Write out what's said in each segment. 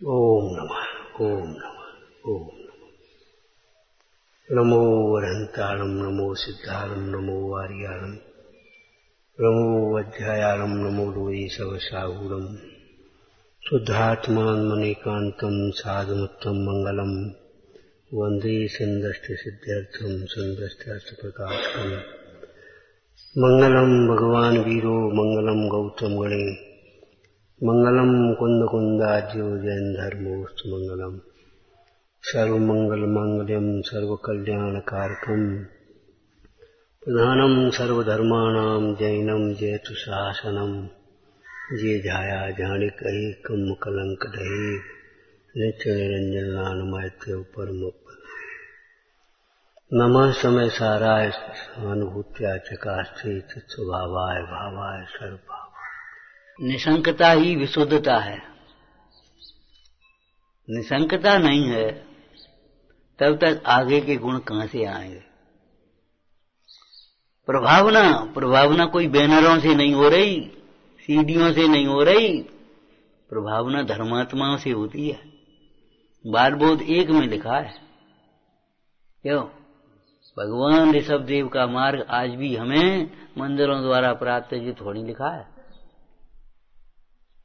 ओम नमः ओम नमः ओम नमः। नमो अरहंताणं नमो सिद्धाणं नमो वारियाणं नमो अध्यायाणं नमो लोये सवसाहूणं शुद्धात्मान्मनेकान्तं साधुमुत्तम मंगलम वंदे संदष्टसिद्ध्यर्थं संदष्टार्थप्रकाशकम् मंगलम भगवान वीरो मंगलम गौतम गणे मंगलम कुंद कुंदाज्यो जैन धर्मोस्तु मंगलम सर्वमंगल मांगल्यम सर्वकल्याणकारकम प्रधानम सर्वधर्माणां जैनम जयतु शासनम जे जाया जानिक एकम कलंक दहे नित्य निरंजन नानमैत्य परम नमः समय साराय अनुभूत्या चकास्ते चित्स्वभावाय भावाय सर्वभाव। निशंकता ही विशुद्धता है। निशंकता नहीं है तब तक आगे के गुण कहां से आएंगे। प्रभावना कोई बैनरों से नहीं हो रही, सीढ़ियों से नहीं हो रही। प्रभावना धर्मात्माओं से होती है। बाल बोध एक में लिखा है। क्यों? भगवान ऋषभ देव का मार्ग आज भी हमें मंदिरों द्वारा प्राप्त है, ये थोड़ी लिखा है।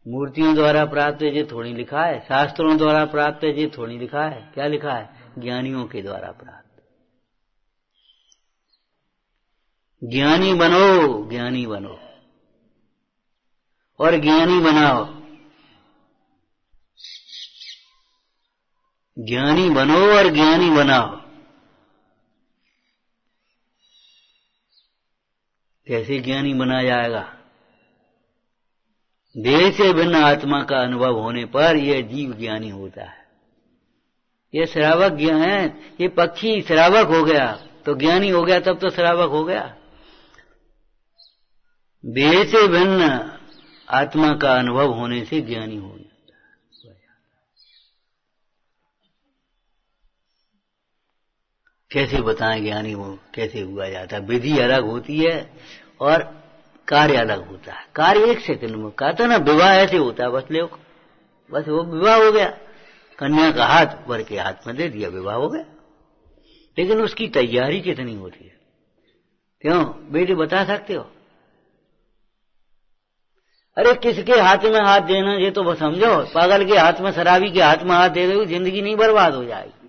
मूर्तियों द्वारा प्राप्त है, ये थोड़ी लिखा है। शास्त्रों द्वारा प्राप्त है, ये थोड़ी लिखा है। क्या लिखा है? ज्ञानियों के द्वारा प्राप्त। ज्ञानी बनो, ज्ञानी बनो और ज्ञानी बनाओ। ज्ञानी बनो और ज्ञानी बनाओ। कैसे ज्ञानी बना जाएगा? देह से भिन्न आत्मा का अनुभव होने पर यह जीव ज्ञानी होता है। यह श्रावक ज्ञान है। ये पक्षी श्रावक हो गया तो ज्ञानी हो गया, तब तो श्रावक हो गया। देह से भिन्न आत्मा का अनुभव होने से ज्ञानी हो जाता है। कैसे बताएं ज्ञानी वो कैसे हुआ जाता है? विधि अलग होती है और कार्य अलग होता है। कार्य एक सेकंड में कहा था ना, विवाह ऐसे होता है। बस वो विवाह हो गया। कन्या का हाथ वर के हाथ में दे दिया, विवाह हो गया। लेकिन उसकी तैयारी कितनी होती है? क्यों बेटे बता सकते हो? अरे किसके हाथ में हाथ देना ये तो समझो। पागल के हाथ में, शराबी के हाथ में हाथ दे दो, जिंदगी नहीं बर्बाद हो जाएगी।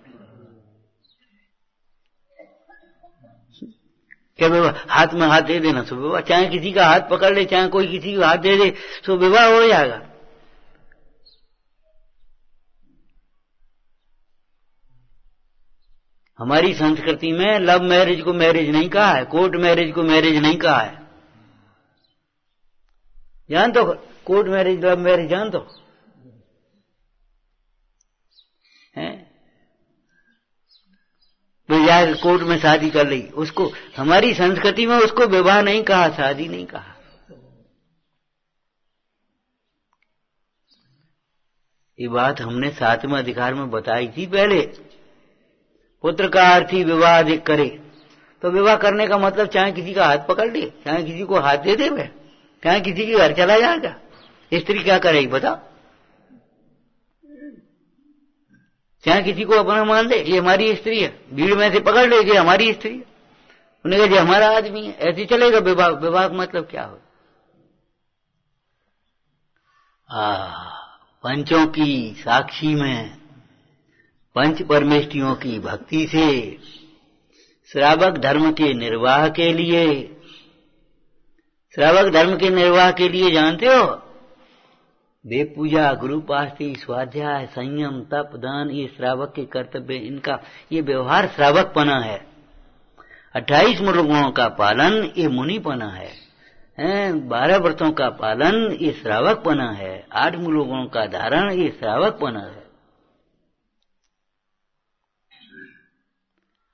क्या विवाह? हाथ में हाथ दे देना सो विवाह। चाहे किसी का हाथ पकड़ ले, चाहे कोई किसी का हाथ दे दे, सो विवाह हो जाएगा। हमारी संस्कृति में लव मैरिज को मैरिज नहीं कहा है, कोर्ट मैरिज को मैरिज नहीं कहा है। जान तो कोर्ट मैरिज लव मैरिज जान तो है। जाकर कोर्ट में शादी कर ली, उसको हमारी संस्कृति में उसको विवाह नहीं कहा, शादी नहीं कहा। ये बात हमने 7वें अधिकार में बताई थी पहले। पुत्र का अर्थी विवाह अधिक करे, तो विवाह करने का मतलब चाहे किसी का हाथ पकड़ ले, चाहे किसी को हाथ दे दे, चाहे किसी के घर चला जाएगा। स्त्री क्या करेगी बताओ? चाहे किसी को अपना मान ले, ये हमारी स्त्री है, भीड़ में से पकड़ ले, ये हमारी स्त्री है, उन्हें कहा ये हमारा आदमी है, ऐसे चलेगा विवाह? विवाह का मतलब क्या हो? पंचों की साक्षी में, पंच परमेष्टियों की भक्ति से श्रावक धर्म के निर्वाह के लिए, श्रावक धर्म के निर्वाह के लिए जानते हो, देव पूजा, गुरु पास्ती, स्वाध्याय, संयम, तप, दान, ये श्रावक के कर्तव्य। इनका ये व्यवहार श्रावकपना है। 28 मूल गुणों का पालन ये मुनिपना है। 12 व्रतों का पालन ये श्रावकपना है। 8 मूल गुणों का धारण ये श्रावकपना है।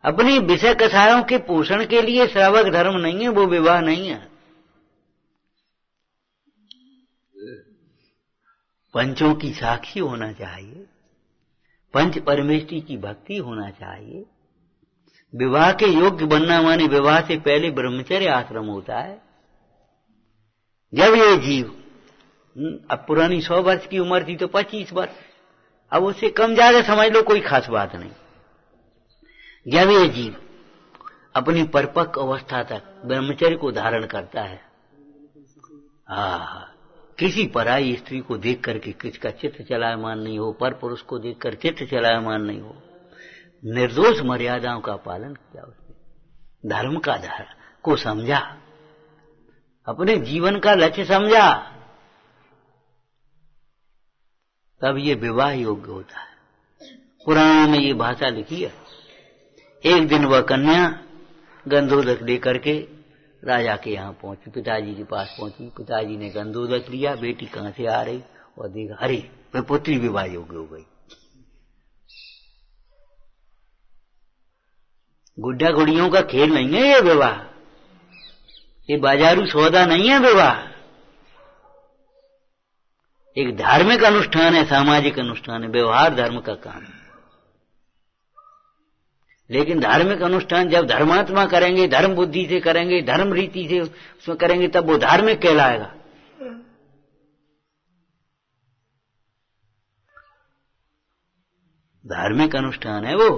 अपनी विषय कथाओं के पोषण के लिए श्रावक धर्म नहीं है, वो विवाह नहीं है। पंचों की साक्षी होना चाहिए, पंच परमेष्टि की भक्ति होना चाहिए। विवाह के योग्य बनना माने विवाह से पहले ब्रह्मचर्य आश्रम होता है। जब ये जीव अब पुरानी 100 वर्ष की उम्र थी तो 25 वर्ष अब उससे कम ज्यादा समझ लो, कोई खास बात नहीं। जब ये जीव अपनी परिपक्व अवस्था तक ब्रह्मचर्य को धारण करता है, किसी पराई स्त्री को देख करके किसका चित्त चलायमान नहीं हो, पर पुरुष को देखकर चित्त चलायमान नहीं हो, निर्दोष मर्यादाओं का पालन किया, उसने धर्म का धारण को समझा, अपने जीवन का लक्ष्य समझा, तब ये विवाह योग्य होता है। पुराण में ये भाषा लिखी है। एक दिन वह कन्या गंधोदक लेकर के राजा के यहाँ पहुंची, पिताजी के पास पहुंची। पिताजी ने गंधोदक लिया, बेटी कहां से आ रही, और देखा अरे वह पुत्री विवाह योग्य हो गई। गुड्डा गुड़ियों का खेल नहीं है ये विवाह, ये बाजारू सौदा नहीं है विवाह। एक धार्मिक अनुष्ठान है, सामाजिक अनुष्ठान है, व्यवहार धर्म का काम है। लेकिन धार्मिक अनुष्ठान जब धर्मात्मा करेंगे, धर्म बुद्धि से करेंगे, धर्म रीति से उसमें करेंगे, तब वो धार्मिक कहलाएगा। धार्मिक अनुष्ठान है वो।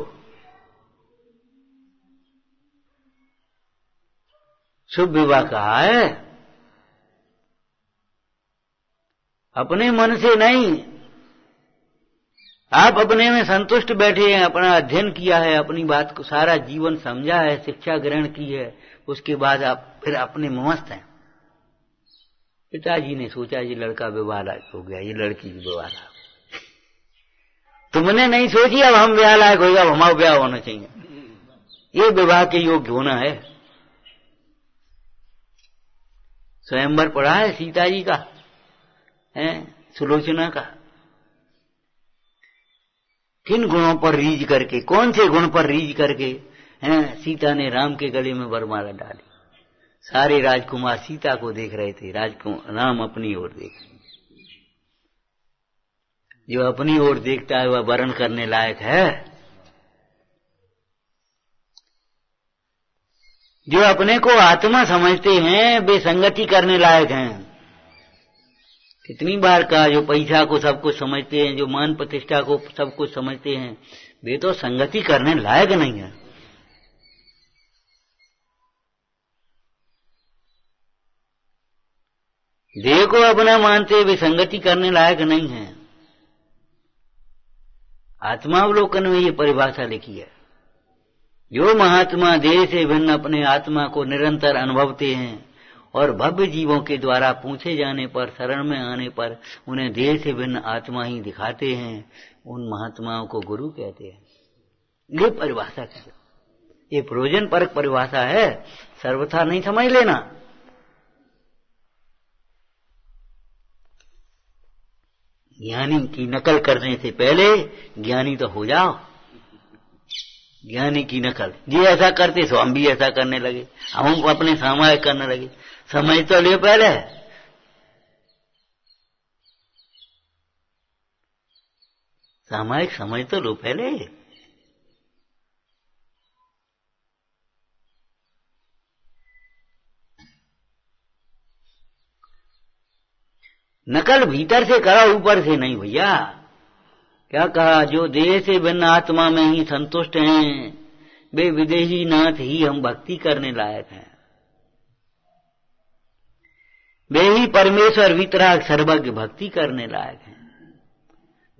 शुभ विवाह कहा है, अपने मन से नहीं। आप अपने में संतुष्ट बैठे हैं, अपना अध्ययन किया है, अपनी बात को सारा जीवन समझा है, शिक्षा ग्रहण की है, उसके बाद आप फिर अपने मस्त हैं। पिताजी ने सोचा ये लड़का विवाह लायक हो गया, ये लड़की विवाह लायक। तुमने नहीं सोची अब हम विवाह लायक होगा, अब हमारा विवाह होना चाहिए, ये विवाह के योग्य होना है। स्वयंवर पढ़ा है सीता जी का, है सुलोचना का। किन गुणों पर रीझ करके, कौन से गुण पर रीझ करके हैं सीता ने राम के गले में वरमाला डाली। सारे राजकुमार सीता को देख रहे थे, राम अपनी ओर देख रहे। जो अपनी ओर देखता है वह वरण करने लायक है। जो अपने को आत्मा समझते हैं वे संगति करने लायक हैं। कितनी बार कहा, जो पैसा को सब कुछ समझते हैं, जो मान प्रतिष्ठा को सब कुछ समझते हैं, वे तो संगति करने लायक नहीं है। देह को अपना मानते वे संगति करने लायक नहीं है। आत्मावलोकन में ये परिभाषा लिखी है। जो महात्मा देह से भिन्न अपने आत्मा को निरंतर अनुभवते हैं और भव्य जीवों के द्वारा पूछे जाने पर, शरण में आने पर उन्हें देह से भिन्न आत्मा ही दिखाते हैं, उन महात्माओं को गुरु कहते हैं। ये परिभाषा है, ये प्रयोजन परक परिभाषा है, सर्वथा नहीं समझ लेना। ज्ञानी की नकल करने से पहले ज्ञानी तो हो जाओ। ज्ञानी की नकल, ये ऐसा करते तो हम भी ऐसा करने लगे, हम अपने सामायिक करने लगे। समझ तो ले पहले, सामायिक समझ तो लो पहले। नकल भीतर से करो, ऊपर से नहीं भैया। क्या कहा, जो देह से भिन्न आत्मा में ही संतुष्ट हैं वे विदेही नाथ ही हम भक्ति करने लायक हैं। वे ही परमेश्वर वितराग सर्वज्ञ भक्ति करने लायक हैं।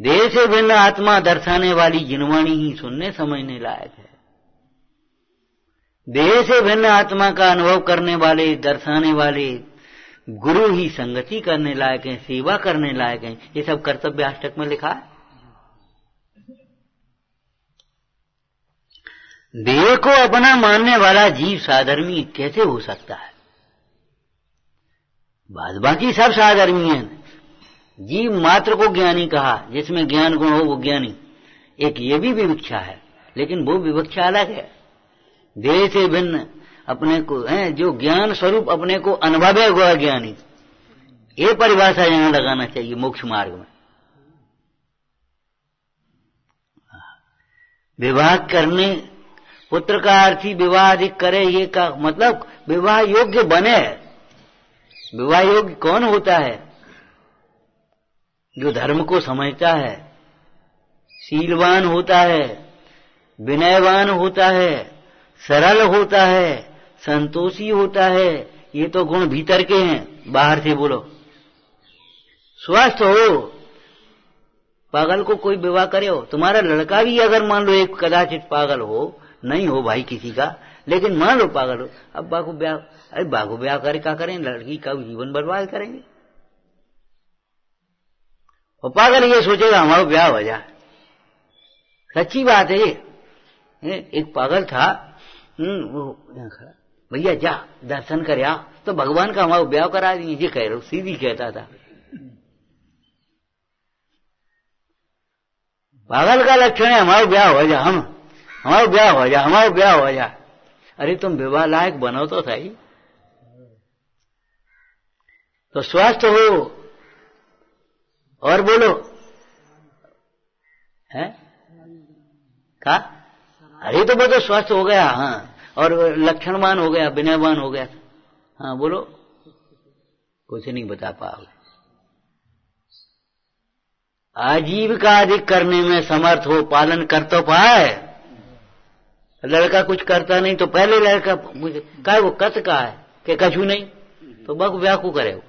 देह से भिन्न आत्मा दर्शाने वाली जिनवाणी ही सुनने समझने लायक है। देह से भिन्न आत्मा का अनुभव करने वाले, दर्शाने वाले गुरु ही संगति करने लायक हैं, सेवा करने लायक हैं। ये सब कर्तव्य अष्टक में लिखा है। देह को अपना मानने वाला जीव साधर्मी कैसे हो सकता है? बाकी सब साधर्मी हैं। जीव मात्र को ज्ञानी कहा, जिसमें ज्ञान गुण हो वो ज्ञानी। एक ये भी विवक्षा है, लेकिन वो विवक्षा अलग है। देह से भिन्न अपने को है, जो ज्ञान स्वरूप अपने को अनुभव हुआ ज्ञानी, ये परिभाषा यहां लगाना चाहिए मोक्ष मार्ग में। विवाह करने, पुत्र का अर्थी विवाह अधिक करे, ये का मतलब विवाह योग्य बने। विवाह योग्य कौन होता है? जो धर्म को समझता है, शीलवान होता है, विनयवान होता है, सरल होता है, संतोषी होता है। ये तो गुण भीतर के हैं, बाहर से बोलो। स्वस्थ हो, पागल को कोई विवाह करे हो, तुम्हारा लड़का भी अगर मान लो एक कदाचित पागल हो, नहीं हो भाई किसी का, लेकिन मान लो पागल हो, अब बाको ब्याह, अरे बाको ब्याह करे क्या करें, लड़की का जीवन बर्बाद करेंगे। और पागल ये सोचेगा हमारा ब्याह हो जाए। सच्ची बात है ये। एक पागल था, वो खड़ा, भैया जा दर्शन कर आ, तो भगवान का हमारा ब्याह करा दिए, ये कह रहे हो, सीधी कहता था। पागल का लक्षण है हमारा ब्याह हो जा, हमारा ब्याह हो जा, हमारा ब्याह हो जा। अरे तुम विवाह लायक बनो तो सही। तो स्वस्थ हो और बोलो है का, अरे तो बोलो स्वस्थ हो गया, हाँ, और लक्षणवान हो गया, विनयवान हो गया, हाँ बोलो, कुछ नहीं बता पाओगे। आजीविका अधिक करने में समर्थ हो, पालन कर तो पाए। लड़का कुछ करता नहीं तो पहले लड़का का वो कत का है कि कछु नहीं, तो बक ब्याह को करे वो।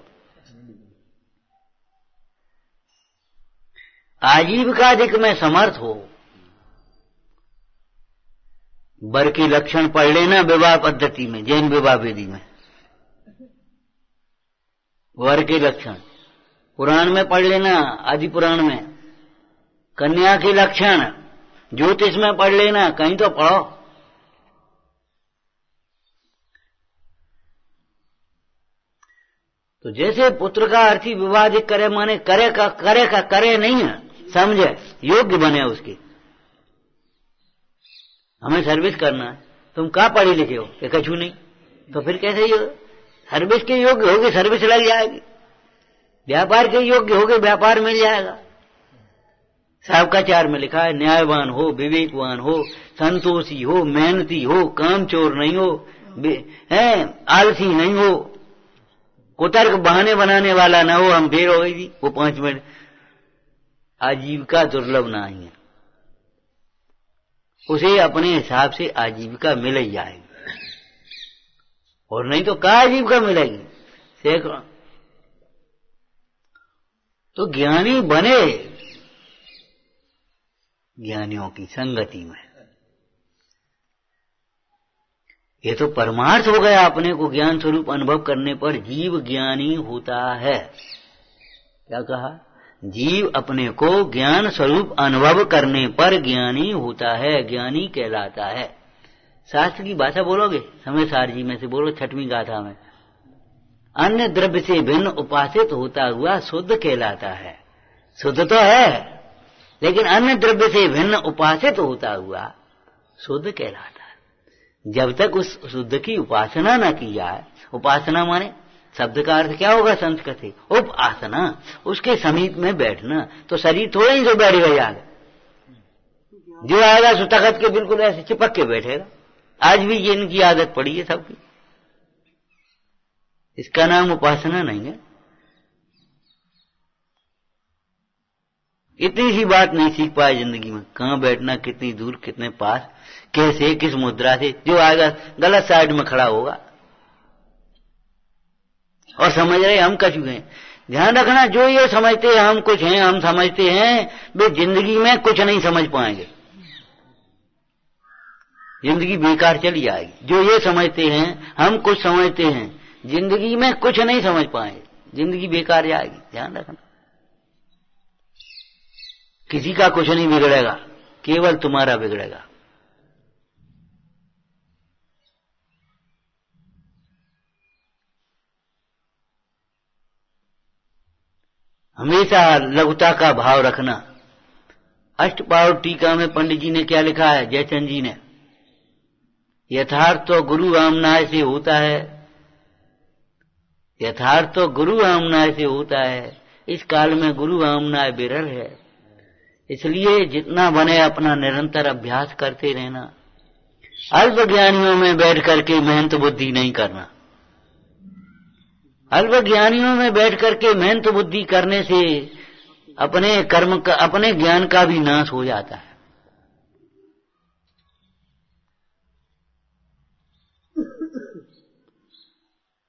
आजीविका अधिक में समर्थ हो, वर के लक्षण पढ़ लेना विवाह पद्धति में, जैन विवाह विधि में वर के लक्षण पुराण में पढ़ लेना, आदि पुराण में। कन्या के लक्षण ज्योतिष में पढ़ लेना, कहीं तो पढ़ो। तो जैसे पुत्र का अर्थी विवादित करे, माने करे नहीं है, समझे, योग्य बने उसकी। हमें सर्विस करना है, तुम क्या पढ़े लिखे हो कि कछु नहीं, तो फिर कैसे ये सर्विस के योग्य होगे, सर्विस लग जाएगी। व्यापार के योग्य होगे, व्यापार मिल जाएगा। साहब का चार में लिखा है, न्यायवान हो, विवेकवान हो, संतोषी हो, मेहनती हो, कामचोर नहीं हो, आलसी नहीं हो, कुतर्क बहाने बनाने वाला ना हो। हम देर हो गई थी, वो 5 मिनट। आजीविका दुर्लभ ना ही है, उसे अपने हिसाब से आजीविका मिल ही जाएगी, और नहीं तो क्या आजीविका मिलेगी सैकड़ों। तो ज्ञानी बने ज्ञानियों की संगति में। ये तो परमार्थ हो गया, अपने को ज्ञान स्वरूप अनुभव करने पर जीव ज्ञानी होता है। क्या कहा? जीव अपने को ज्ञान स्वरूप अनुभव करने पर ज्ञानी होता है, ज्ञानी कहलाता है। शास्त्र की भाषा बोलोगे, समय सार जी में से बोलो, 6वीं गाथा में, अन्य द्रव्य से भिन्न उपासित होता हुआ शुद्ध कहलाता है। शुद्ध तो है, लेकिन अन्य द्रव्य से भिन्न उपासित होता हुआ शुद्ध कहलाता है। जब तक उस शुद्ध की उपासना न की जाए, उपासना माने शब्द का अर्थ क्या होगा संस्कृत से? उपासना, उसके समीप में बैठना। तो शरीर थोड़ा ही जो बैठेगा याद, जो आएगा सो तखत के बिल्कुल ऐसे चिपक के बैठेगा। आज भी ये इनकी आदत पड़ी है सबकी। इसका नाम उपासना नहीं है। इतनी सी बात नहीं सीख पाए जिंदगी में, कहां बैठना, कितनी दूर, कितने पास, कैसे, किस मुद्रा से। जो आएगा गलत साइड में खड़ा होगा और समझ रहे हम कछु हैं। ध्यान रखना, जो ये समझते हैं हम कुछ हैं, हम समझते हैं, वे जिंदगी में कुछ नहीं समझ पाएंगे, जिंदगी बेकार चली जाएगी। जो ये समझते हैं हम कुछ समझते हैं, जिंदगी में कुछ नहीं समझ पाएंगे, जिंदगी बेकार जाएगी। ध्यान रखना, किसी का कुछ नहीं बिगड़ेगा, केवल तुम्हारा बिगड़ेगा। हमेशा लघुता का भाव रखना। अष्टपाव टीका में पंडित जी ने क्या लिखा है, जयचंद जी ने, यथार्थ तो गुरु आमनाय से होता है, यथार्थ तो गुरु आमनाय से होता है। इस काल में गुरु आमनाय विरल है, इसलिए जितना बने अपना निरंतर अभ्यास करते रहना। अल्प ज्ञानियों में बैठ करके मेहनत बुद्धि नहीं करना। अल्प ज्ञानियों में बैठ करके मेहनत बुद्धि करने से अपने कर्म का, अपने ज्ञान का भी नाश हो जाता है।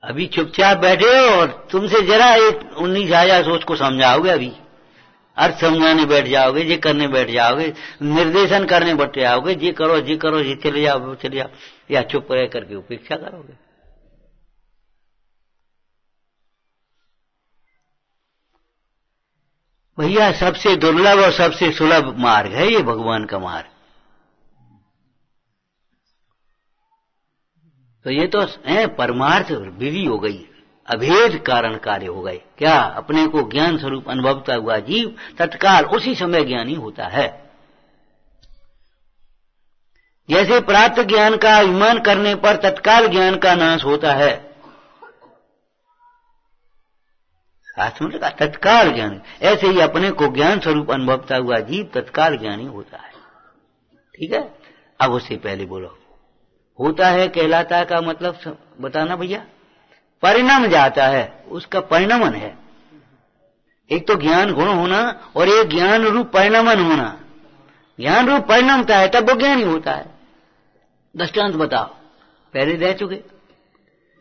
अभी चुपचाप बैठे हो और तुमसे जरा एक 19,000 सोच को समझाओगे, अभी अर्थ समझाने बैठ जाओगे, ये करने बैठ जाओगे, निर्देशन करने बैठ जाओगे, ये करो ये करो, ये चले जाओ वो चले जाओ, या चुप रह करके उपेक्षा करोगे। भैया सबसे दुर्लभ और सबसे सुलभ मार्ग है ये भगवान का मार्ग। तो ये तो है परमार्थ विधि हो गई, अभेद कारण कार्य हो गए। क्या? अपने को ज्ञान स्वरूप अनुभवता हुआ जीव तत्काल उसी समय ज्ञानी होता है। जैसे प्राप्त ज्ञान का अभिमान करने पर तत्काल ज्ञान का नाश होता है, शास्त्र में कहा तत्काल ज्ञान, ऐसे ही अपने को ज्ञान स्वरूप अनुभवता हुआ जीव तत्काल ज्ञानी होता है। ठीक है, अब उससे पहले बोलो होता है कहलाता है का मतलब बताना भैया। परिणाम जाता है, उसका परिणमन है। एक तो ज्ञान गुण होना और एक ज्ञान रूप परिणमन होना। ज्ञान रूप परिणमता है तब वो ज्ञानी होता है। दृष्टांत बताओ, पहले दे चुके।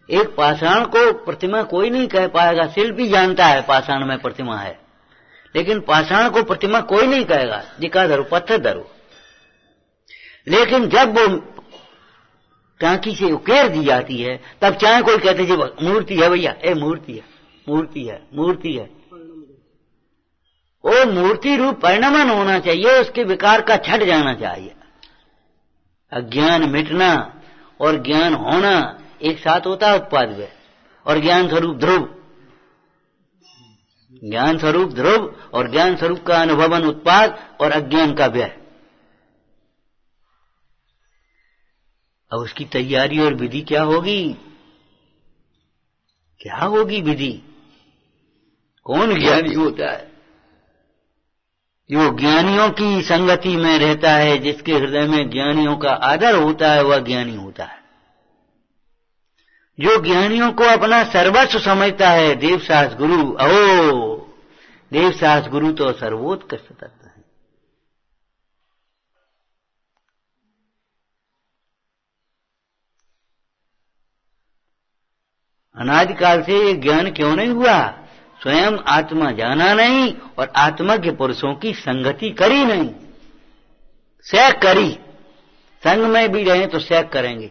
एक पाषाण को प्रतिमा कोई नहीं कह पाएगा, शिल्पी जानता है पाषाण में प्रतिमा है, लेकिन पाषाण को प्रतिमा कोई नहीं कहेगा, जिका धरो पत्थर धरो। लेकिन जब वो टांकी से उकेर दी जाती है तब चाहे कोई कहते जी मूर्ति है भैया, ए मूर्ति है, मूर्ति है, मूर्ति है। वो मूर्ति रूप परिणमन होना चाहिए, उसके विकार का छट जाना चाहिए। अज्ञान मिटना और ज्ञान होना एक साथ होता है उत्पाद में। और ज्ञान स्वरूप ध्रुव, ज्ञान स्वरूप ध्रुव और ज्ञान स्वरूप का अनुभवन उत्पाद और अज्ञान का व्यय। अब उसकी तैयारी और विधि क्या होगी? क्या होगी विधि? कौन ज्ञानी होता है? जो ज्ञानियों की संगति में रहता है, जिसके हृदय में ज्ञानियों का आदर होता है, वह ज्ञानी होता है। जो ज्ञानियों को अपना सर्वस्व समझता है, देवशास्त्र गुरु, अहो देवशास्त्र गुरु तो सर्वोत्कृष्ट तत्व है। अनादिकाल से ये ज्ञान क्यों नहीं हुआ? स्वयं आत्मा जाना नहीं और आत्मज्ञ पुरुषों की संगति करी नहीं। सैक करी, संग में भी रहे तो सैक करेंगे।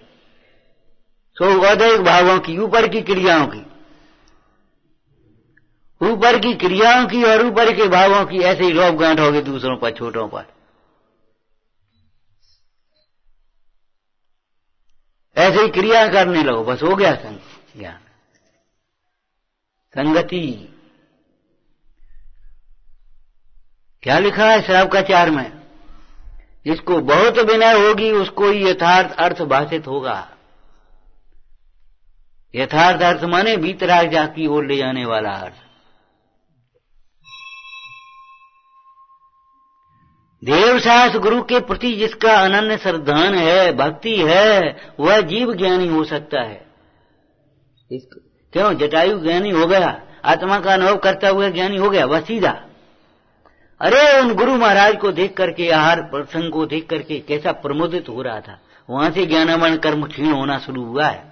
तो अदैविक भावों की, ऊपर की क्रियाओं की, ऊपर की क्रियाओं की और ऊपर के भावों की ऐसे ही रोप गांठ होगी दूसरों पर, छोटों पर। ऐसे ही क्रिया करने लगो, बस हो गया संग ज्ञान, संगति। क्या लिखा है श्रावकाचार में? जिसको बहुत विनय होगी उसको ही यथार्थ अर्थ भाषित होगा। यथार्थ अर्थ माने वीतराग जा की ओर ले जाने वाला अर्थ। देवशास्त्र गुरु के प्रति जिसका अनन्य श्रद्धान है, भक्ति है, वह जीव ज्ञानी हो सकता है। क्यों? जटायु ज्ञानी हो गया, आत्मा का अनुभव करता हुआ ज्ञानी हो गया, वह सीधा। अरे उन गुरु महाराज को देख करके, आहार प्रसंग को देख करके कैसा प्रमोदित हो रहा था, वहां से ज्ञानामण कर्म क्षीण होना शुरू हुआ है।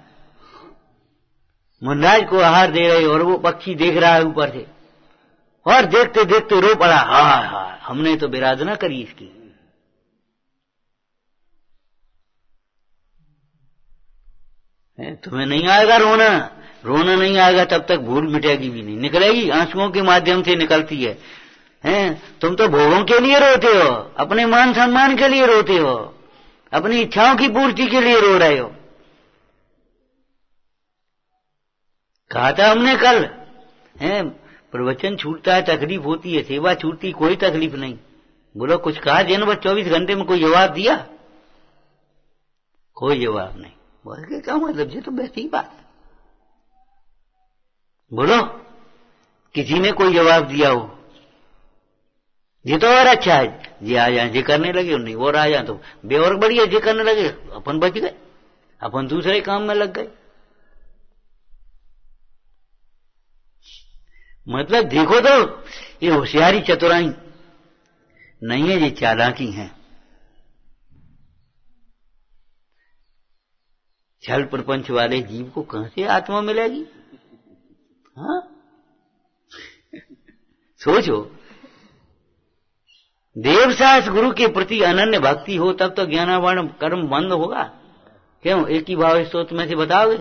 मुनराज को आहार दे रहे और वो पक्षी देख रहा है ऊपर से, और देखते देखते रो पड़ा, हा हमने तो विराधना करी इसकी। तुम्हें नहीं आएगा रोना, रोना नहीं आएगा तब तक भूल मिटेगी भी नहीं, निकलेगी, आंसुओं के माध्यम से निकलती है। तुम तो भोगों के लिए रोते हो, अपने मान सम्मान के लिए रोते हो, अपनी इच्छाओं की पूर्ति के लिए रो रहे हो। कहा था हमने कल, प्रवचन छूटता है तकलीफ होती है, सेवा छूटती कोई तकलीफ नहीं। बोलो कुछ कहा दिन भर 24 घंटे में कोई जवाब दिया? कोई जवाब नहीं। बोल के क्या मतलब, ये तो वैसी ही बात। बोलो किसी ने कोई जवाब दिया हो? ये तो और अच्छा है, ये आ जाए ये करने लगे, नहीं और आ जाए तो बेवर बढ़िया ये करने लगे, अपन बच गए, अपन दूसरे काम में लग गए। मतलब देखो तो ये होशियारी चतुराई नहीं है, ये चालाकी है। छल प्रपंच वाले जीव को कहां से आत्मा मिलेगी? हाँ, सोचो। देवसास गुरु के प्रति अनन्य भक्ति हो तब तो ज्ञानावरण कर्म बंद होगा। क्यों? एक ही भाव स्त्रोत्र में से बताओगे।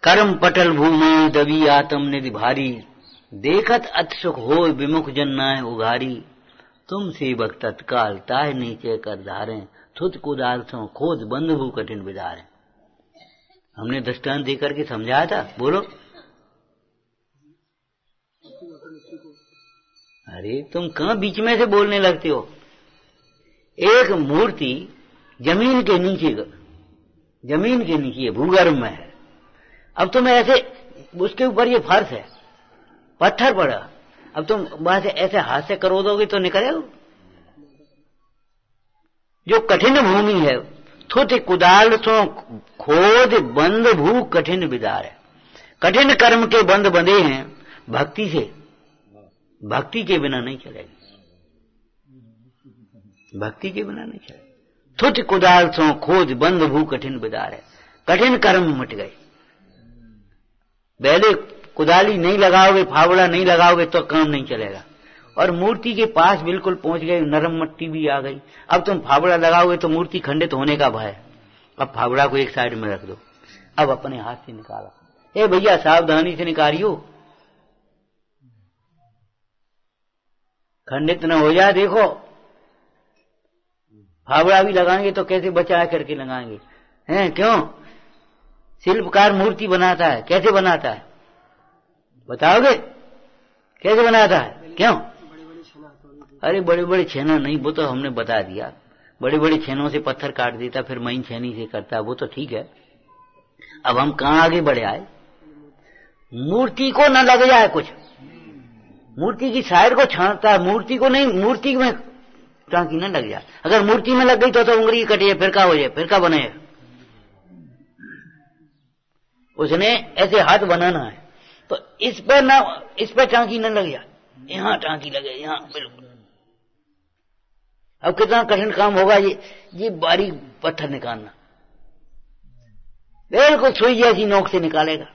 कर्म पटल भूमि दबी आत्म निधि भारी, देखत अत सुख हो विमुख जन नाय उघारी, तुम सेवक तत्काल ताय नीचे कर धारे, थुत कुदाल सो खोज बंध भू कठिन बिदारे। हमने दृष्टांत देकर के समझाया था, बोलो। अरे तुम कहां बीच में से बोलने लगते हो? एक मूर्ति जमीन के नीचे भूगर्भ में है। अब तुम ऐसे, उसके ऊपर ये फर्श है, पत्थर पड़ा, अब तुम वहां से ऐसे हाथ से करो दोगे तो निकलेगा? जो कठिन भूमि है, थुत कुदाल सो खोद बंद भू कठिन बिदार है। कठिन कर्म के बंद बंधे हैं भक्ति से, भक्ति के बिना नहीं चलेगी, भक्ति के बिना नहीं चलेगी। थुत कुदाल सो खोज बंद भू कठिन बिदार है। कठिन कर्म मिट गए। पहले कुदाली नहीं लगाओगे, फावड़ा नहीं लगाओगे तो काम नहीं चलेगा। और मूर्ति के पास बिल्कुल पहुंच गए, नरम मट्टी भी आ गई। अब तुम फावड़ा लगाओगे तो मूर्ति खंडित होने का भय। अब फावड़ा को एक साइड में रख दो, अब अपने हाथ से निकालो। ए भैया सावधानी से निकालियो, खंडित न हो जाए। देखो फावड़ा भी लगाएंगे तो कैसे बचा करके लगाएंगे, हैं? क्यों? शिल्पकार मूर्ति बनाता है, कैसे बनाता है बताओगे? कैसे बनाता है? क्यों? अरे बड़े बड़े छेना नहीं, वो तो हमने बता दिया। बड़े बड़े छेनों से पत्थर काट देता, फिर महीन छेनी से करता, वो तो ठीक है। अब हम कहां आगे बढ़े आए? मूर्ति को न लग जाए कुछ, मूर्ति की साइड को छांटता है, मूर्ति को नहीं, मूर्ति में टांकी न लग जाए। अगर मूर्ति में लग गई तो उंगली कटे, फिर क्या हो जाए, फिर क्या बने? उसने ऐसे हाथ बनाना है तो इस पर टांकी न लग जाए, यहां टांकी लगे, यहां बिल्कुल। अब कितना कठिन काम होगा ये बारीक पत्थर निकालना, बिल्कुल सुई जैसी नोक से निकालेगा।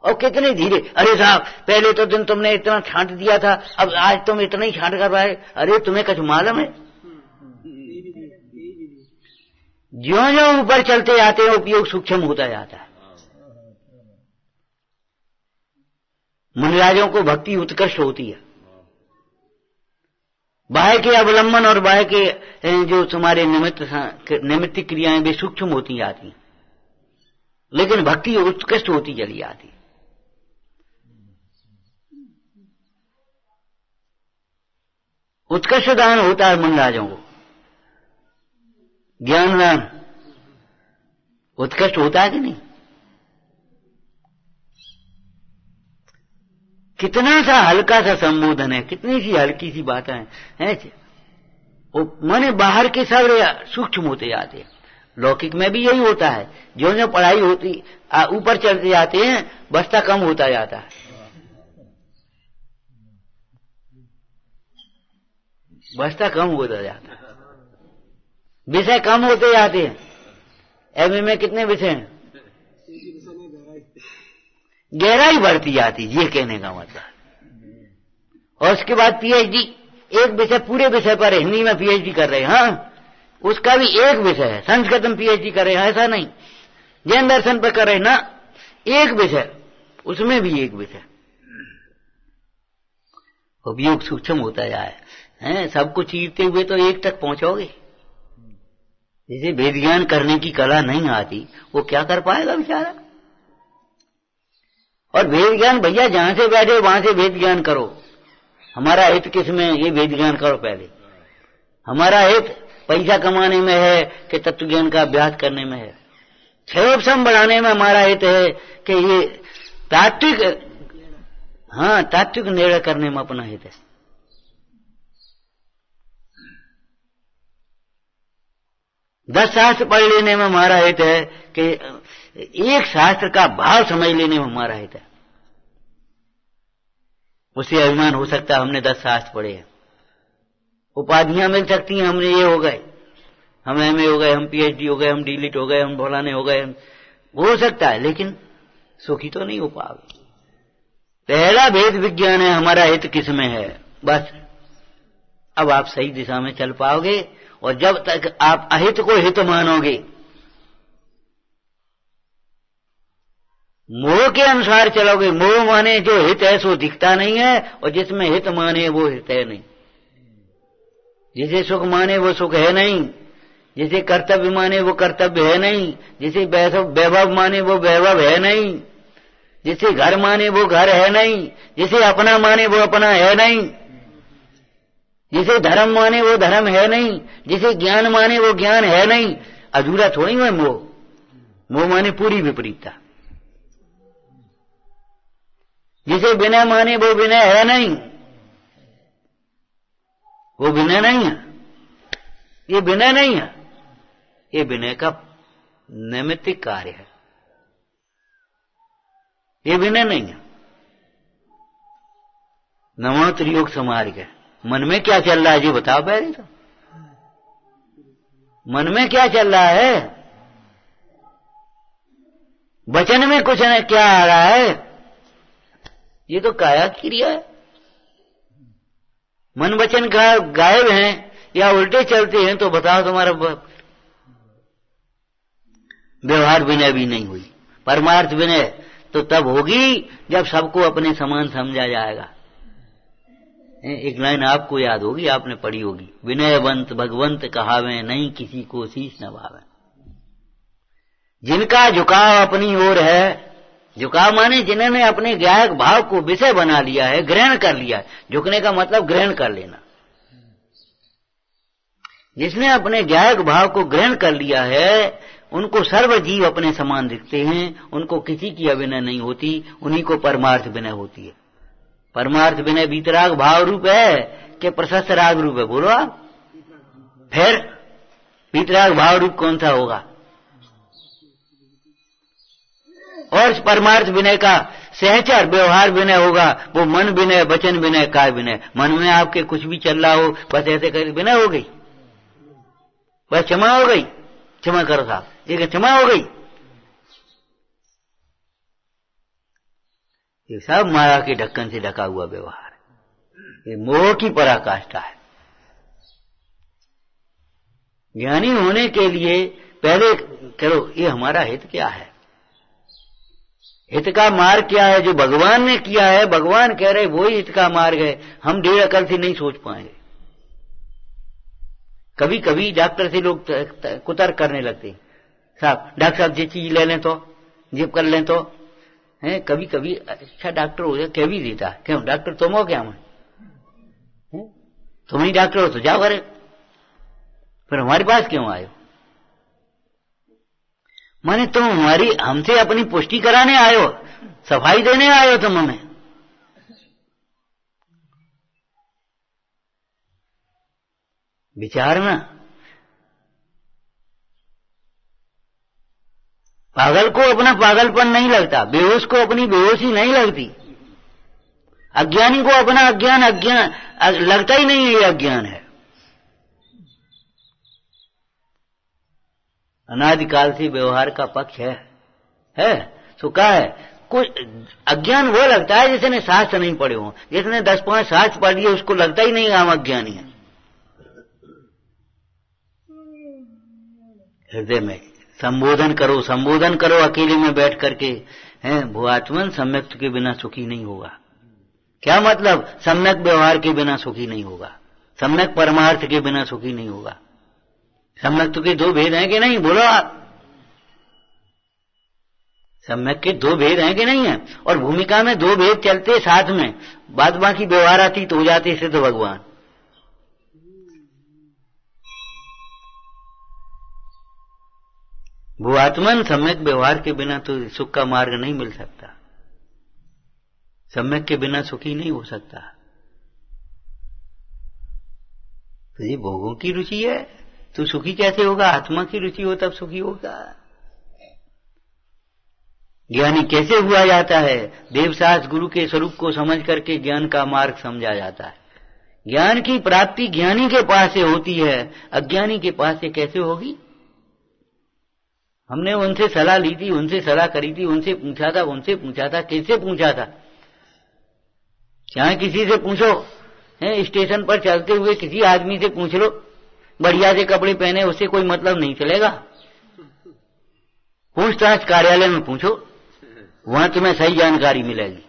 और कितने धीरे। अरे साहब पहले तो दिन तुमने इतना छांट दिया था, अब आज तुम इतना ही छांट कर पाए। अरे तुम्हें कुछ मालूम है? ज्यों ज्यों ऊपर चलते जाते हैं उपयोग सूक्ष्म होता जाता है। मुनिराजों को भक्ति उत्कृष्ट होती है। बाह्य के अवलंबन और बाह्य के जो तुम्हारे निमित्त क्रियाएं वे सूक्ष्म होती जाती हैं, लेकिन भक्ति उत्कृष्ट होती चली जाती है। उत्कृष्ट दान होता है मुनिराजों को, ज्ञान दान उत्कृष्ट होता है कि नहीं? कितना सा हल्का सा संबोधन है, कितनी सी हल्की सी बातें हैं। माने बाहर के सब सूक्ष्म होते जाते हैं। लौकिक में भी यही होता है, जो जो पढ़ाई होती ऊपर चलते जाते हैं, बस्ता कम होता जाता है। बस्ता कम होता जाता है, विषय कम होते जाते हैं। एमए में कितने विषय हैं? गहराई बढ़ती जाती, ये कहने का मतलब। और उसके बाद पीएचडी, एक विषय पूरे विषय पर हिंदी में पीएचडी कर रहे हैं। हाँ, उसका भी एक विषय है। संस्कृत में पीएचडी कर रहे हैं, ऐसा नहीं। जैन दर्शन पर कर रहे हैं ना, एक विषय, उसमें भी एक विषय। उपयोग सूक्ष्म होता जाए हैं। सबको चीरते हुए तो एक तक पहुंचोगे। जिसे वेद ज्ञान करने की कला नहीं आती, वो क्या कर पाएगा बेचारा। और वेद ज्ञान भैया जहां से बैठे वहां से वेद ज्ञान करो। हमारा हित किसमें? ये वेद ज्ञान करो पहले। हमारा हित पैसा कमाने में है कि तत्व ज्ञान का अभ्यास करने में है? क्षयोपशम बढ़ाने में हमारा हित है कि ये तात्विक, हाँ, तात्विक निर्णय करने में अपना हित है। दस शास्त्र पढ़ लेने में हमारा हित है कि एक शास्त्र का भाव समझ लेने में हमारा हित है। उससे अभिमान हो सकता है हमने 10 शास्त्र पढ़े हैं। उपाधियां मिल सकती हैं, हमने ये हो गए, हम एमए हो गए, हम पीएचडी हो गए, हम डीलिट हो गए, हम फलाने हो गए, हो सकता है, लेकिन सुखी तो नहीं हो पाओगे। पहला भेद विज्ञान है, हमारा हित किसमें है, बस। अब आप सही दिशा में चल पाओगे। और जब तक आप अहित को हित मानोगे, मोह के अनुसार चलोगे, मोह माने जो हित है सो दिखता नहीं है, और जिसमें हित माने वो हित है नहीं। जिसे सुख माने वो सुख है नहीं, जिसे कर्तव्य माने वो कर्तव्य है नहीं, जिसे वैभव माने वो वैभव है नहीं, जिसे घर माने वो घर है नहीं, जिसे अपना माने वो अपना है नहीं, जिसे धर्म माने वो धर्म है नहीं, जिसे ज्ञान माने वो ज्ञान है नहीं। अधूरा थोड़ी है मोह। मोह माने पूरी विपरीतता। जिसे विनय माने वो विनय है नहीं, वो विनय नहीं है, ये विनय नहीं है, ये विनय का नैमित्तिक कार्य है, ये विनय नहीं है। नमो त्रियोग समार्ग है। मन में क्या चल रहा है जी बताओ पहले तो। मन में क्या चल रहा है, वचन में कुछ न क्या आ रहा है, ये तो काया क्रिया है। मन वचन गायब हैं या उल्टे चलते हैं तो बताओ तुम्हारा व्यवहार विनय भी नहीं हुई। परमार्थ विनय तो तब होगी जब सबको अपने समान समझा जाएगा। एक लाइन आपको याद होगी, आपने पढ़ी होगी, विनयवंत भगवंत कहावे, नहीं किसी को शीश नवावे। जिनका झुकाव अपनी ओर है, झुकाव माने जिन्होंने अपने गायक भाव को विषय बना लिया है, ग्रहण कर लिया है। झुकने का मतलब ग्रहण कर लेना। जिसने अपने गायक भाव को ग्रहण कर लिया है, उनको सर्व जीव अपने समान दिखते हैं, उनको किसी की अविनय नहीं होती, उन्हीं को परमार्थ विनय होती है। परमार्थ विनय वीतराग भाव रूप है कि प्रशस्त राग रूप है, बोलो आप। फिर वीतराग भाव रूप कौन सा होगा? और परमार्थ विनय का सहचर व्यवहार विनय होगा, वो मन विनय, वचन विनय, काय विनय। मन में आपके कुछ भी चल रहा हो, बस ऐसे कर विनय हो गई, बस क्षमा हो गई, क्षमा करो साहब, एक क्षमा हो गई। ये सब माया के ढक्कन से ढका हुआ व्यवहार है, ये मोह की पराकाष्ठा है। ज्ञानी होने के लिए पहले करो ये हमारा हित क्या है, हित का मार्ग क्या है, जो भगवान ने किया है, भगवान कह रहे वही हित का मार्ग है। हम डेढ़ अकल से नहीं सोच पाएंगे। कभी कभी डॉक्टर से लोग कुतर्क करने लगते हैं, साहब डॉक्टर साहब ये चीज ले लें तो, ये कर लें तो है। कभी कभी अच्छा डॉक्टर हो जाए कह भी देता, क्यों डॉक्टर तुम हो क्या, मैं तुम ही डॉक्टर हो तो जाओ अरे, फिर हमारे पास क्यों आए हो? माने तुम हमारी हमसे अपनी पुष्टि कराने आयो, सफाई देने आयो तुम हमें। विचारना, पागल को अपना पागलपन नहीं लगता, बेहोश को अपनी बेहोशी नहीं लगती, अज्ञानी को अपना अज्ञान लगता ही नहीं है, ये अज्ञान है। अनादिकाल से व्यवहार का पक्ष है तो क्या है, कुछ अज्ञान वो लगता है जिसने शास्त्र नहीं पढ़े हो। जिसने 10-5 शास्त्र पढ़ लिए उसको लगता ही नहीं हम अज्ञानी है। हृदय में संबोधन करो अकेले में बैठ करके, हैं भूआत्मन सम्यक के बिना सुखी नहीं होगा। क्या मतलब? सम्यक व्यवहार के बिना सुखी नहीं होगा, सम्यक परमार्थ के बिना सुखी नहीं होगा। सम्यक के 2 भेद हैं कि नहीं, बोलो आप। सम्यक के 2 भेद हैं कि नहीं है? और भूमिका में 2 भेद चलते साथ में, बाद बाकी व्यवहार अतीत हो जाते सिद्ध भगवान। भूआत्मन सम्यक व्यवहार के बिना तो सुख का मार्ग नहीं मिल सकता, सम्यक के बिना सुखी नहीं हो सकता। तो ये भोगों की रुचि है, तो सुखी कैसे होगा? आत्मा की रुचि हो तब सुखी होगा। ज्ञानी कैसे हुआ जाता है? देवशास्त्र गुरु के स्वरूप को समझ करके ज्ञान का मार्ग समझा जाता है। ज्ञान की प्राप्ति ज्ञानी के पास से होती है, अज्ञानी के पास से कैसे होगी? हमने उनसे सलाह ली थी, उनसे सलाह करी थी, उनसे पूछा था, कैसे पूछा था? चाहे किसी से पूछो, स्टेशन पर चलते हुए किसी आदमी से पूछ लो, बढ़िया से कपड़े पहने, उससे कोई मतलब नहीं चलेगा। पूछताछ कार्यालय में पूछो, वहां तुम्हें सही जानकारी मिलेगी।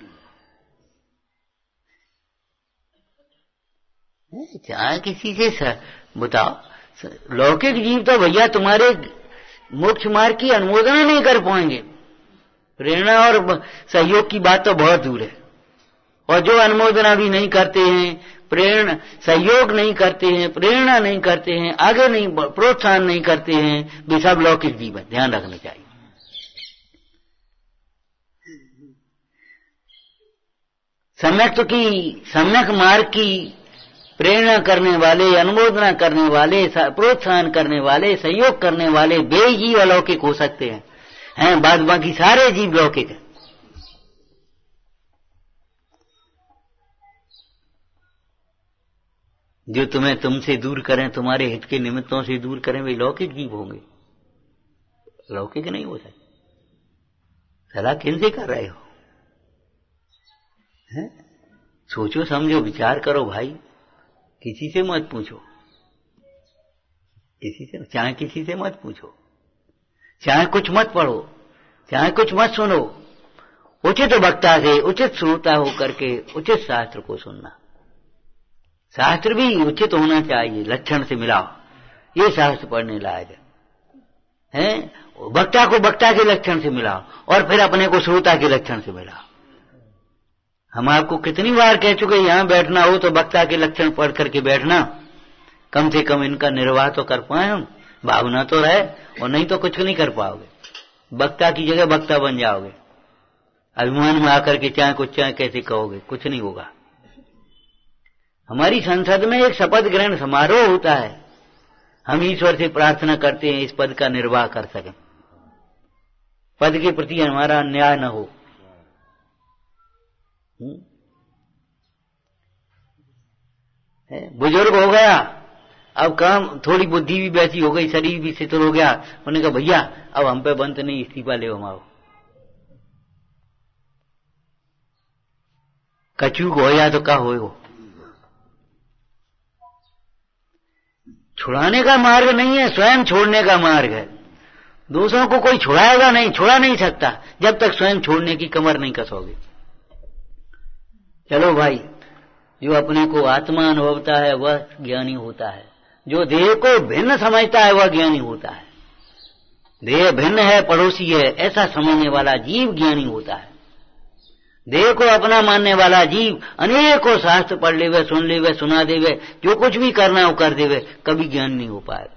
चाहे किसी से बताओ, लौकिक जीव तो भैया तुम्हारे मोक्ष मार्ग की अनुमोदना नहीं कर पाएंगे। प्रेरणा और सहयोग की बात तो बहुत दूर है, और जो अनुमोदना भी नहीं करते हैं, प्रेरणा सहयोग नहीं करते हैं, प्रेरणा नहीं करते हैं, आगे नहीं प्रोत्साहन नहीं करते हैं, वे सब लौकिक जीवन। ध्यान रखना चाहिए। सम्यक मार्ग की प्रेरणा करने वाले, अनुमोदना करने वाले, प्रोत्साहन करने वाले, सहयोग करने वाले वे जीव अलौकिक हो सकते हैं, बाद बाकी सारे जीव लौकिक हैं। जो तुम्हें तुमसे दूर करें, तुम्हारे हित के निमित्तों से दूर करें, वे लौकिक जीव होंगे, लौकिक नहीं हो सकते। सलाह किनसे कर रहे हो? सोचो समझो विचार करो भाई, किसी से मत पूछो, चाहे किसी से मत पूछो, चाहे कुछ मत पढ़ो, चाहे कुछ मत सुनो, उचित वक्ता से, उचित श्रोता होकर के उचित शास्त्र को सुनना। शास्त्र भी उचित होना चाहिए, लक्षण से मिलाओ, ये शास्त्र पढ़ने लायक है। वक्ता को वक्ता के लक्षण से मिलाओ, और फिर अपने को श्रोता के लक्षण से मिलाओ। हम आपको कितनी बार कह चुके, यहां बैठना हो तो वक्ता के लक्षण पढ़ करके बैठना, कम से कम इनका निर्वाह तो कर पाए हम, भावना तो रहे, और नहीं तो कुछ नहीं कर पाओगे। वक्ता की जगह वक्ता बन जाओगे, अभिमान में आकर के चाहे कुछ चाहे कैसे कहोगे, कुछ नहीं होगा। हमारी संसद में एक शपथ ग्रहण समारोह होता है, हम ईश्वर से प्रार्थना करते हैं इस पद का निर्वाह कर सकें, पद के प्रति हमारा अन्याय न हो। बुजुर्ग हो गया, अब काम, थोड़ी बुद्धि भी वैसी हो गई, शरीर भी शिथिल हो गया, उन्होंने कहा भैया अब हम पे बंद नहीं, इस्तीफा ले हम आओ। कचूक हो या तो क्या हो, छुड़ाने का मार्ग नहीं है, स्वयं छोड़ने का मार्ग है। दूसरों को कोई छुड़ाएगा नहीं, छुड़ा नहीं सकता जब तक स्वयं छोड़ने की कमर नहीं कसोगे। चलो भाई, जो अपने को आत्मा अनुभवता है वह ज्ञानी होता है, जो देह को भिन्न समझता है वह ज्ञानी होता है। देह भिन्न है, पड़ोसी है, ऐसा समझने वाला जीव ज्ञानी होता है। देह को अपना मानने वाला जीव अनेकों शास्त्र पढ़ लेवे, सुन लेवे, सुना देवे, जो कुछ भी करना हो कर देवे, कभी ज्ञान नहीं हो पाएगा।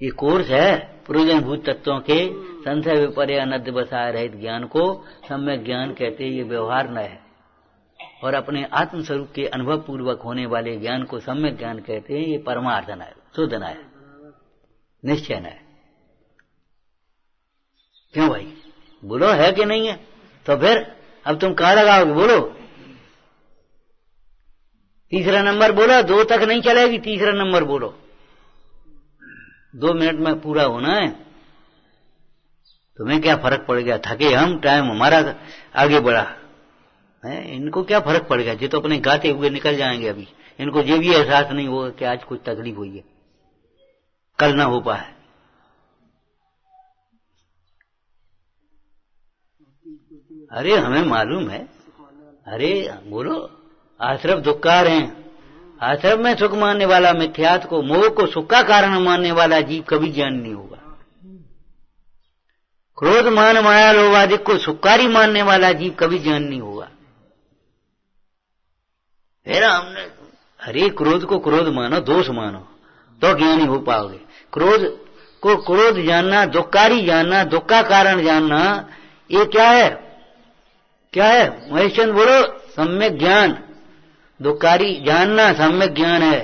ये कोर्स है प्रयोजन भूत तत्वों के संशय विपर्य अनद्य बसाय रहित ज्ञान को सम्यक ज्ञान कहते हैं। ये व्यवहार न है, और अपने आत्म स्वरूप के अनुभव पूर्वक होने वाले ज्ञान को सम्यक ज्ञान कहते हैं। ये परमार्थ न है, शुद्ध न है, निश्चय न है। क्यों भाई, बोलो है कि नहीं है? तो फिर अब तुम कहां लगाओगे, बोलो। तीसरा नंबर बोलो, 2 तक नहीं चलेगी, तीसरा नंबर बोलो। 2 मिनट में पूरा होना है। तुम्हें क्या फर्क पड़ गया, थके हम, टाइम हमारा आगे बढ़ा है, इनको क्या फर्क पड़ गया, जो तो अपने गाते हुए निकल जाएंगे। अभी इनको ये भी एहसास नहीं होगा कि आज कुछ तकलीफ हुई है, कल ना हो पाए। अरे हमें मालूम है, अरे बोलो, आश्रव दुखकार हैं। आश्रव में सुख मानने वाला, मिथ्यात्व को, मोह को सुख का कारण मानने वाला जीव कभी ज्ञान नहीं होगा। क्रोध मान माया लोभ आदि को सुखकारी मानने वाला जीव कभी ज्ञान नहीं होगा। फिर हमने, अरे क्रोध को क्रोध मानो, दोष मानो, तो ज्ञानी हो पाओगे। क्रोध को क्रोध जानना, दुखकारी जानना, दुख का कारण जानना, ये क्या है? क्या है महेश चंद, बोलो। सम्यक ज्ञान। दुखकारी जानना सम्यक ज्ञान है,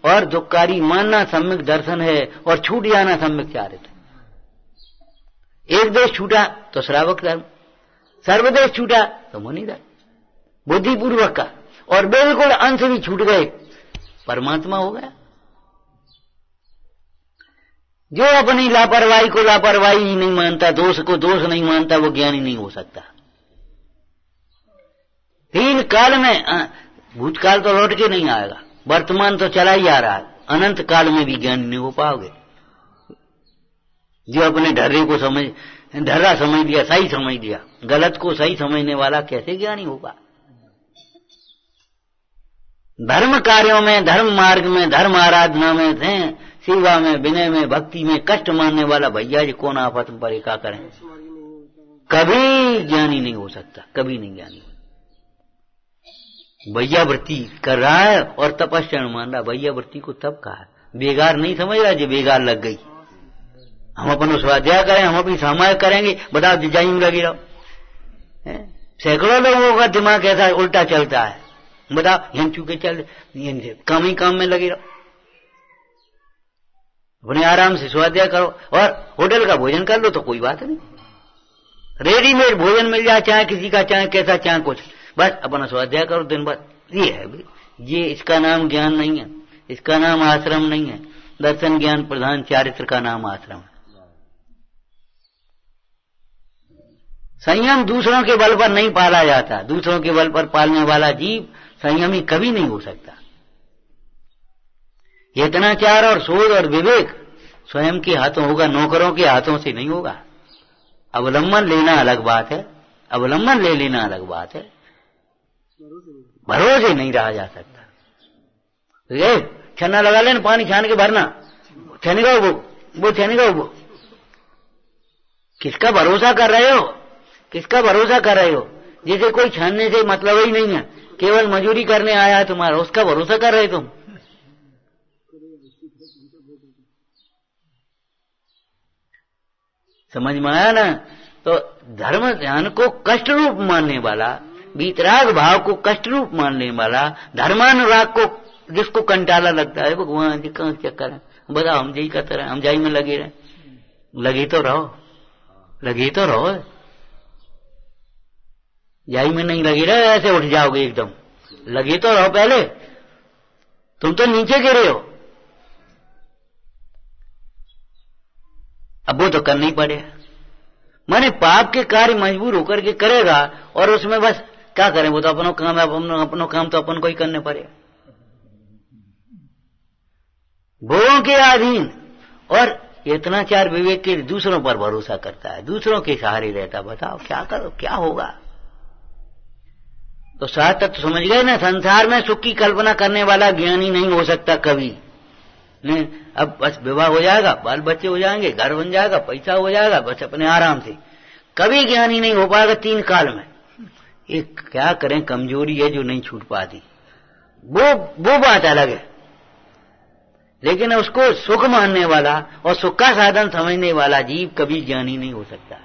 और दुखकारी मानना सम्यक दर्शन है, और छूट जाना सम्यक चारित्र। एक देश छूटा तो श्रावक धर्म, सर्वदेश छूटा तो मुनि धर्म, बुद्धिपूर्वक का, और बिल्कुल अंश भी छूट गए परमात्मा हो गया। जो अपनी लापरवाही को लापरवाही ही नहीं मानता, दोष को दोष नहीं मानता, वो ज्ञानी नहीं हो सकता। 3 काल में, भूतकाल तो लौट के नहीं आएगा, वर्तमान तो चला ही आ रहा है, अनंत काल में भी ज्ञानी नहीं हो पाओगे। जो अपने ढर्रा समझ दिया, सही समझ दिया, गलत को सही समझने वाला कैसे ज्ञानी होगा? धर्म कार्यों में, धर्म मार्ग में, धर्म आराधना में, सेवा में, विनय में, भक्ति में कष्ट मानने वाला भैया जी कौन आफत में परे का करें? कभी ज्ञानी नहीं हो सकता, कभी नहीं ज्ञानी। भैया वृत्ति कर रहा है और तपस्या मान रहा। भैया वृत्ति को तब कहा, बेगार नहीं समझ रहा, जो बेगार लग गई। हम अपन स्वाध्याय करें, हम अपनी सामायिक करेंगे, बताओ डिजाइन में लगी रहो। सैकड़ों लोगों का दिमाग ऐसा उल्टा चलता है, बताओ हम चूके चल काम ही काम में लगे रहो। अपने आराम से स्वाध्याय करो और होटल का भोजन कर लो तो कोई बात नहीं, रेडीमेड भोजन मिल जाए, चाहे किसी का, चाहे कैसा, चाहे कुछ, बस अपना स्वाध्याय करो दिन भर। ये है ये, इसका नाम ज्ञान नहीं है, इसका नाम आश्रम नहीं है। दर्शन ज्ञान प्रधान चारित्र का नाम आश्रम है। संयम दूसरों के बल पर नहीं पाला जाता, दूसरों के बल पर पालने वाला जीव संयमी कभी नहीं हो सकता। यत्नाचार और शोध और विवेक स्वयं के हाथों होगा, नौकरों के हाथों से नहीं होगा। अवलंबन लेना अलग बात है, अवलंबन ले लेना अलग बात है, भरोसे नहीं रहा जा सकता। ये छन्ना लगा लेना, पानी छान के भरना, छनेगा वो छनेगा वो। किसका भरोसा कर रहे हो, किसका भरोसा कर रहे हो? जैसे कोई छानने से मतलब ही नहीं है, केवल मजूरी करने आया है तुम्हारा, उसका भरोसा कर रहे तुम। समझ में आया ना? तो धर्म ध्यान को कष्ट रूप मानने वाला, वीतराग भाव को कष्ट रूप मानने वाला, धर्मानुराग को जिसको कंटाला लगता है, भगवान जी कहाँ चक्कर है, बताओ हम यही करते रहे, हम जाई में लगे रहे। लगे तो रहो, लगे तो रहो, जाई में नहीं लगे रहे ऐसे उठ जाओगे एकदम। लगे तो रहो पहले, तुम तो नीचे गिरे हो। अब वो तो करना ही पड़ेगा, माने पाप के कार्य मजबूर होकर के करेगा, और उसमें बस क्या करें, वो तो अपनों काम है, अपनों काम तो अपन को ही करने पड़ेगा। भोगों के अधीन और यत्नाचार विवेक के दूसरों पर भरोसा करता है, दूसरों के सहारे रहता। बताओ क्या करो, क्या होगा? तो सात तत्व समझ गए ना। संसार में सुख की कल्पना करने वाला ज्ञानी नहीं हो सकता कभी नहीं। अब बस विवाह हो जाएगा, बाल बच्चे हो जाएंगे, घर बन जाएगा, पैसा हो जाएगा, बस अपने आराम से, कभी ज्ञानी नहीं हो पाएगा 3 काल में। एक क्या करें, कमजोरी है जो नहीं छूट पाती, वो बात अलग है। लेकिन उसको सुख मानने वाला और सुख का साधन समझने वाला जीव कभी ज्ञानी नहीं हो सकता।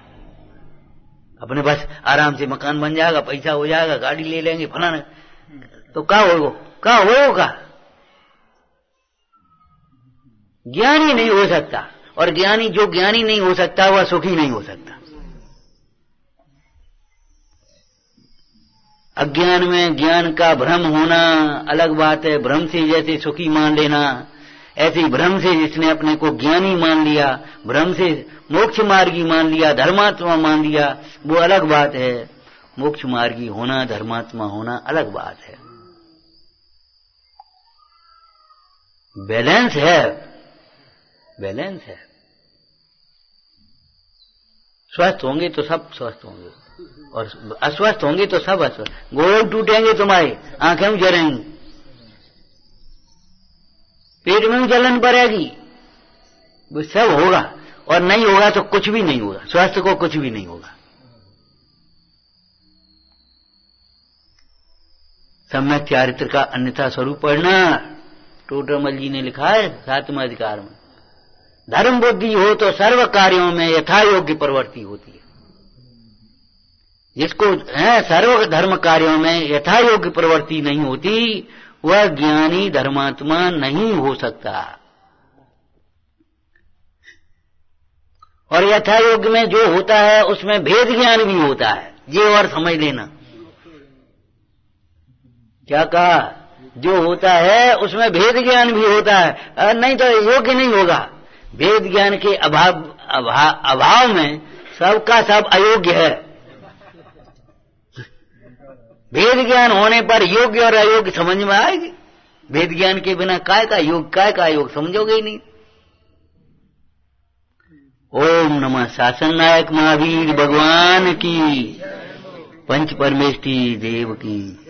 अपने बस आराम से मकान बन जाएगा, पैसा हो जाएगा, गाड़ी ले लेंगे फलाना, तो क्या होगा? ज्ञानी नहीं हो सकता। और ज्ञानी, जो ज्ञानी नहीं हो सकता वह सुखी नहीं हो सकता। अज्ञान में ज्ञान का भ्रम होना अलग बात है। भ्रम से जैसे सुखी मान लेना, ऐसे ही भ्रम से जिसने अपने को ज्ञानी मान लिया, भ्रम से मोक्ष मार्गी मान लिया, धर्मात्मा मान लिया, वो अलग बात है। मोक्ष मार्गी होना, धर्मात्मा होना अलग बात है। बैलेंस है, बैलेंस है। स्वस्थ होंगे तो सब स्वस्थ होंगे, और अस्वस्थ होंगे तो सब अस्वस्थ। गोड़ टूटेंगे तुम्हारे, आंखें उजरेंगी, पेट में जलन पड़ेगी, वो सब होगा। और नहीं होगा तो कुछ भी नहीं होगा, स्वस्थ को कुछ भी नहीं होगा। सम्यक चारित्र का अन्यथा स्वरूप पढ़ना, टोडरमल जी ने लिखा है 7वें अधिकार में। धर्म बुद्धि हो तो सर्व कार्यों में यथा योग्य प्रवृत्ति होती है। जिसको सर्व धर्म कार्यों में यथा योग्य प्रवृत्ति नहीं होती, वह ज्ञानी धर्मात्मा नहीं हो सकता। और यथा योग में जो होता है उसमें भेद ज्ञान भी होता है, ये और समझ लेना। क्या कहा? जो होता है उसमें भेद ज्ञान भी होता है, नहीं तो योग्य नहीं होगा। भेद ज्ञान के अभाव में सबका सब अयोग्य है। भेद ज्ञान होने पर योग्य और अयोग्य समझ में आएगी। भेद ज्ञान के बिना काय का योग काय का योग समझोगे ही नहीं। ओम नमः शासन नायक महावीर भगवान की, पंच परमेष्ठी देव की।